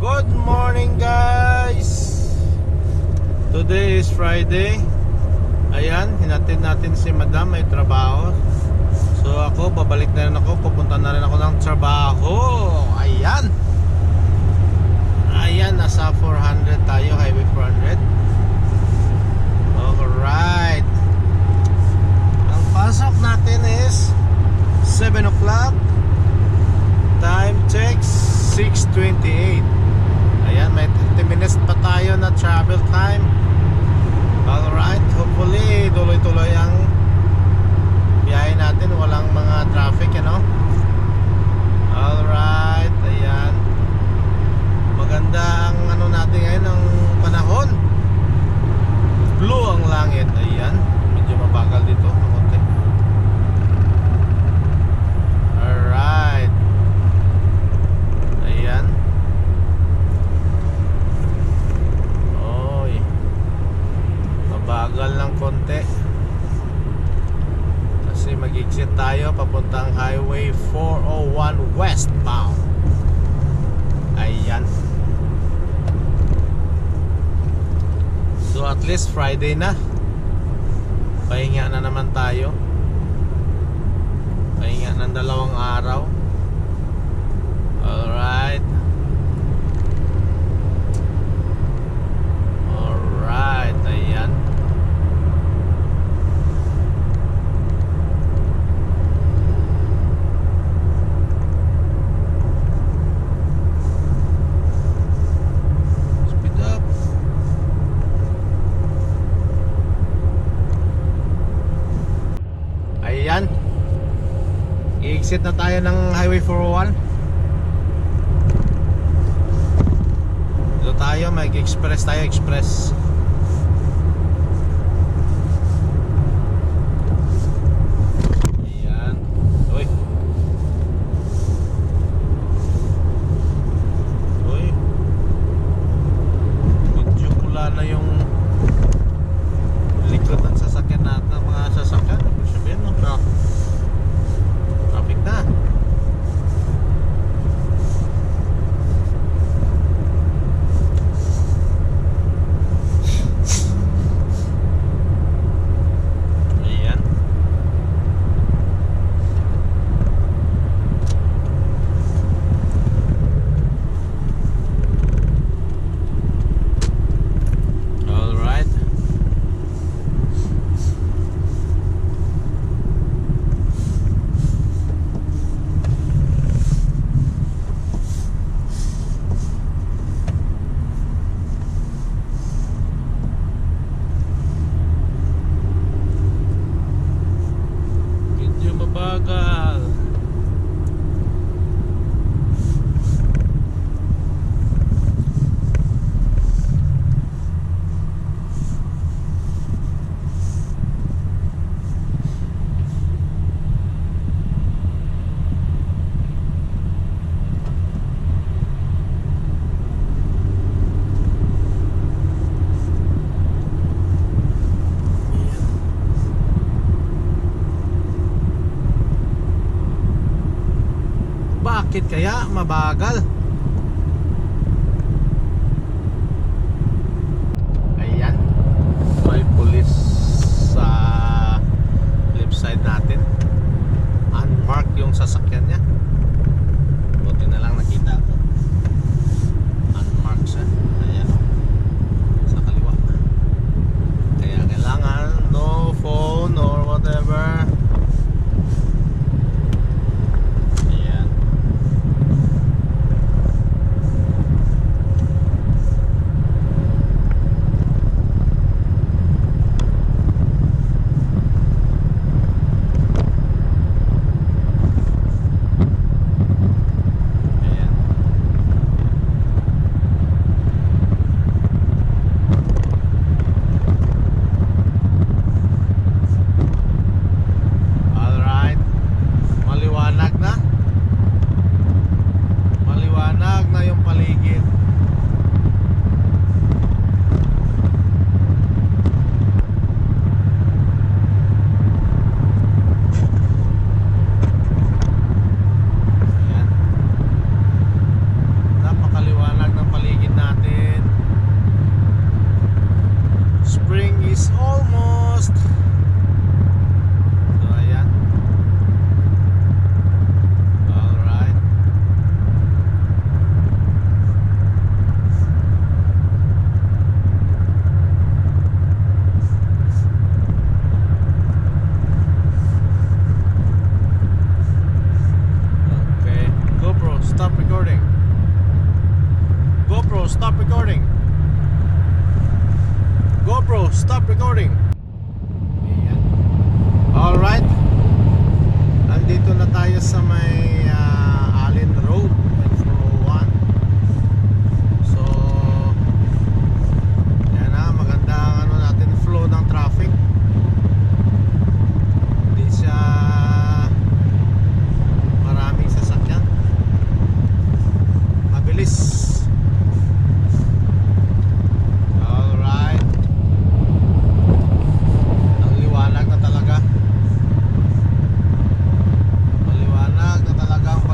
Good morning guys. Today is Friday. Ayan, hinatid natin si Madam, may trabaho. So ako, babalik na rin ako. Pupunta na rin ako ng trabaho. Ayan. Ayan, nasa 400 tayo, highway 400. Alright. Ang pasok natin is 7 o'clock. Time checks 6:28. Ayan, may 30 minutes pa tayo na travel time. Alright, hopefully tuloy-tuloy ang biyahe natin, walang mga traffic, Alright, ayan. Maganda ang natin ngayon, ang panahon. Blue ang langit, ayan. Medyo mabagal dito, konti. Alright. Ayan. Oy. Mabagal ng konti. Kasi mag-exit tayo papuntang Highway 401 westbound. Ayan. So at least Friday na. Pahinga na naman tayo. Pahinga ng 2 araw. Alright. Alright, ayan. Speed up. Ayan. I-exit na tayo ng Highway 401. Dito tayo, mag-express tayo, express. Ayan. Uy. Uy. Medyo pula na yung likod ng sasakyan natin, ng mga sasakyan. Sabihin mo, traffic na. Bakit kaya mabagal? Ayan. May police sa left side natin. Unmarked yung sasakyan niya. Buti na lang nakita ko. Unmarked siya. Ayan o. Sa kaliwa. Kaya kailangan no phone or whatever. stop recording. GoPro, stop recording. Ayan. Alright. Andito na tayo sa may Allen Road and 401. So yan na, maganda ang natin flow ng traffic. Hindi siya maraming sasakyan. Mabilis. Alright. Ang liwanag na talaga. Maliwanag na talaga ang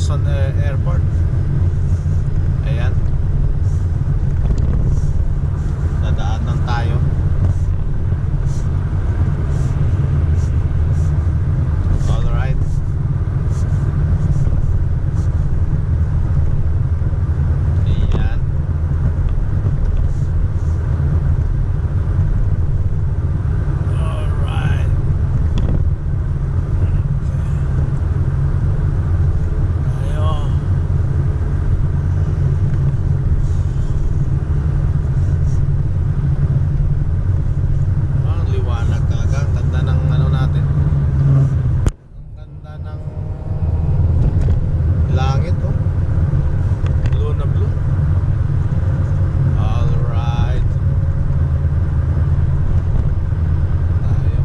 Anderson Airport. Ayan. Dadaanan tayo. Alright. Ayan. Alright. Tayo. Ang liwanag talaga. Ang ganda ng ano natin. Ang ganda ng langit, oh. Blue na blue. Alright. Tayo.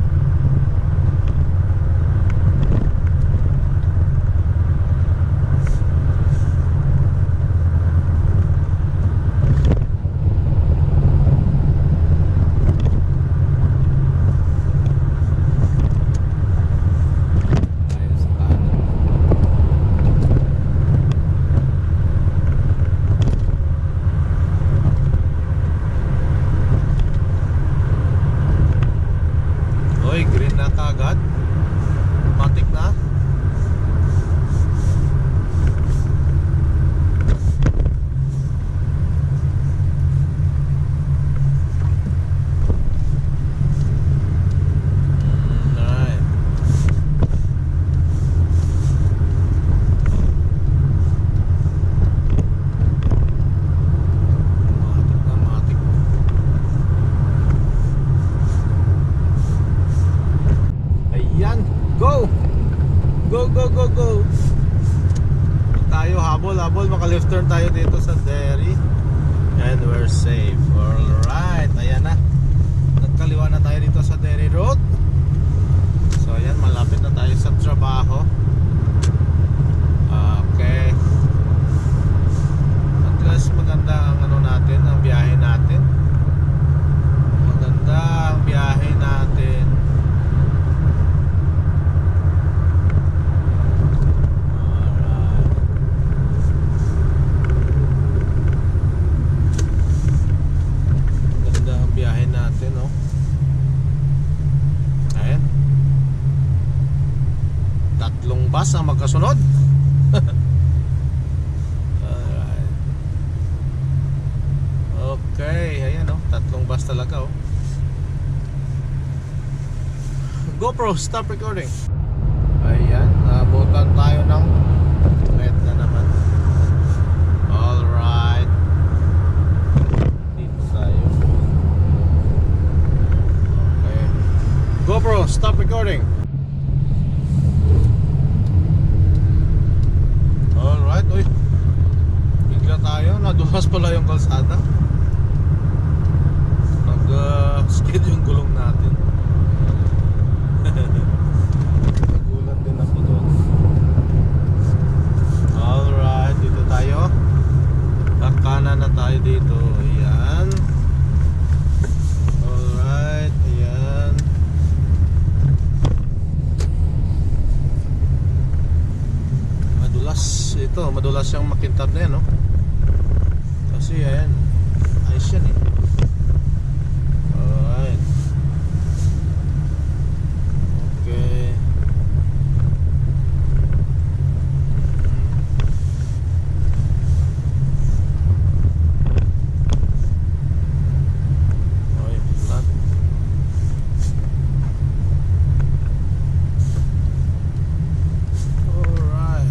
Tayo sa kanan. Oy, green na kagad. Matik na. Alright. Matik na, matik. Ayan, go! Go, go, go, go! Tayo habol, habol, maka-left turn tayo dito sa Derry. And we're safe. Alright, ayan na. Nagkaliwa na tayo dito sa Derry Road. So ayan, malapit na tayo sa trabaho. Okay. At least maganda ang ano natin, ang biyahe natin. Maganda ang biyahe natin. Alright. Ganda ang biyahe natin, oh. Ayan. Tatlong bus ang magkasunod. Alright. Okay, ayan, oh. Tatlong bus talaga, oh. GoPro, stop recording. Ayan, naabutan tayo ng red na naman. Alright. Dito tayo. Okay. GoPro, stop recording. Alright, uy. Bigla tayo, nadulas pala yung kalsada. Nag-skid yung gulong natin. Nagulat din ako doon. Alright, dito tayo. Kanan na tayo dito. Ayan. Alright, ayan. Madulas ito, madulas yung makintab na yan, no? Kasi ayan, ayos yan, eh. Alright. Okay. Okay, flat. Alright.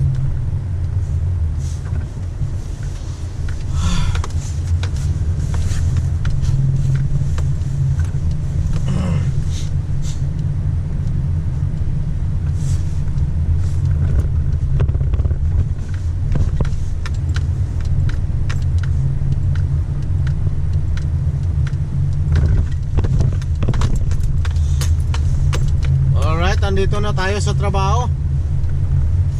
Nandito na tayo sa trabaho.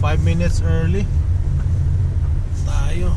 5 minutes early tayo.